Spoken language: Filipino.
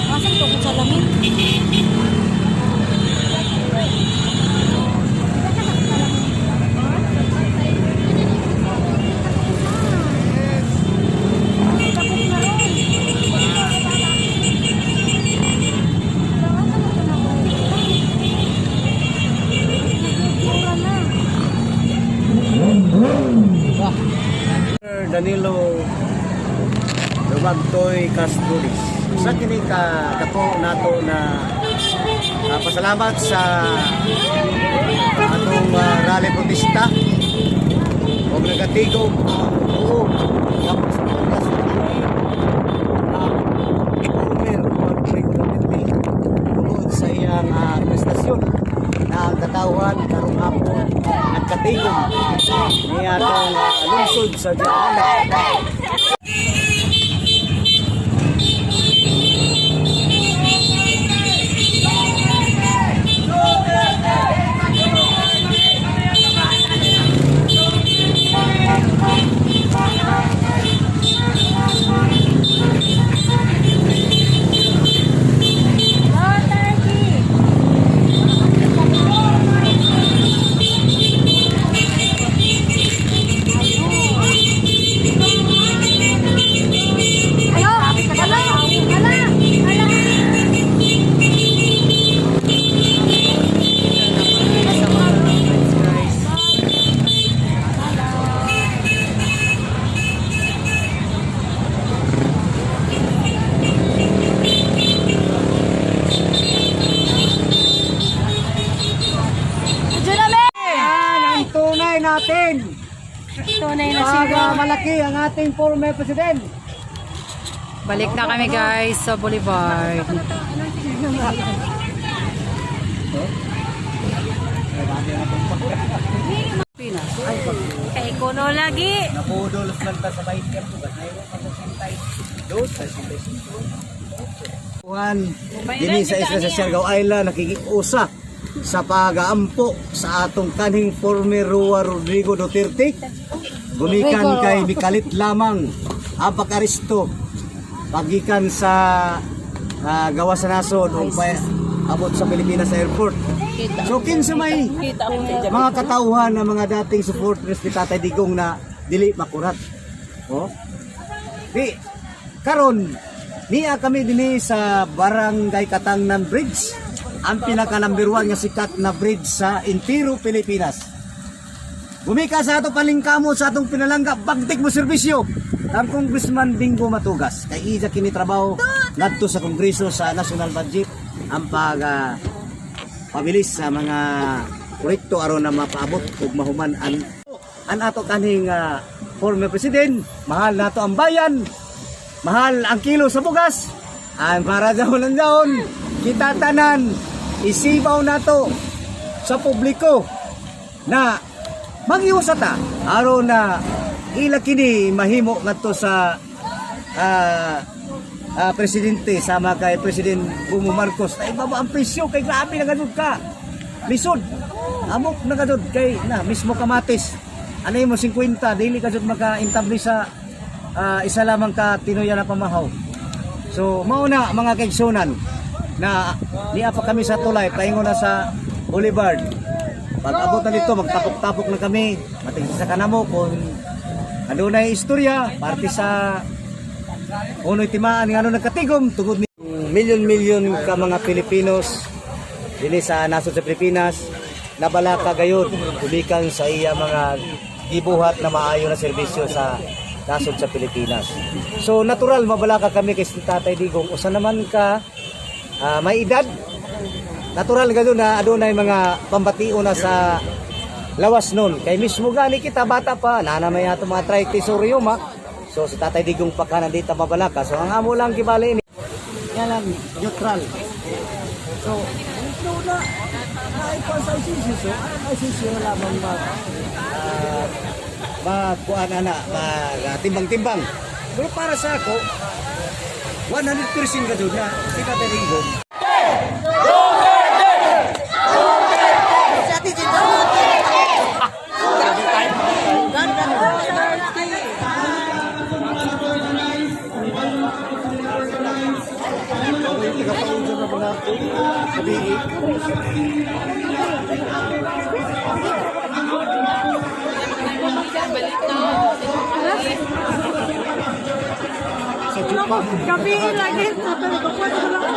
Asan to kung salamin? Danilo Lumagtoy Casturis. Sa kini ka dako nato na pasalamat sa atong rally protesta o nagatigog oo tapos sa pagkas tungod sa iyang prestasyon na ang katawan karong hapon nagkatigog niya atong lungsod sa Diana. Natin. Tunay na siya. Malaki ang ating former president. Balik na kami guys sa Boulevard. Kay kuno lagi. Napudol sa sabay tempo ngayon pagkasintay. Dos sa Juan, dini sa isla sa Siargao Island nakikiusa sa pag-aampo sa atong kanhing former Roa Rodrigo Duterte. Gumikan kay mikalit lamang ang pag-aristo pagikan sa gawas sa nasod o abot sa Pilipinas Airport. So kinsa may mga katauhan na mga dating supporters ni Tatay Digong na dili makurat. Oh. Di karon niya kami dinhi sa Barangay Katangnan Bridge, ang pinaka number 1 nga sikat na bridge sa Intiro Pilipinas. Gumika sa ato palingkamo sa atong pinalangga bagtik mo serbisyo ang Congressman Bingo Matugas kay iya kini trabaho ngadto sa Kongreso sa national budget ang pabilis sa mga proyekto aron na mapaabot ug mahuman an ato kaning former president. Mahal nato ang bayan, mahal ang kilo sa bugas, ang para daon kita tanan isibaw nato sa publiko na mag-iwas ta aron na ila kini mahimo ngadto sa presidente sama kay President Bongbong Marcos na ibaba ang presyo kay grabe nagadud ka lisod amok nagadud kay na mismo kamatis anay mo 50 dili kadud maka-intabli sa isa lamang ka tinuya na pamahaw. So mauna mga kaigsunan na niya pa kami sa tulay paingon na sa Boulevard. Pag abot na dito magtapok-tapok na kami matigsa sa kanamo kung adunay istorya parte sa unoy timaan nga ano nagkatigom tungod ni milyon-milyon ka mga Pilipinos dinhi sa nasod sa Pilipinas nabalaka gayud tulikan sa iya mga gibuhat na maayo na serbisyo sa nasod sa Pilipinas. So natural mabalaka kami kay Tatay Digong usa naman ka may edad natural gado na adunay mga pambatiyo na sa lawas nun kay mismo gani kita bata pa nanamay ato mga tritisorium ha. So si Tatay Digong pa ka nandito mabalaka so ang amo lang kibali ni yan lang neutral. So ito na ay pasaysis so ay sisyo lamang magkuan ana timbang-timbang pero para sa ako 100% gado na si Tatay Digong. gabi. Sa Jupa. Gabi lagi. Tapos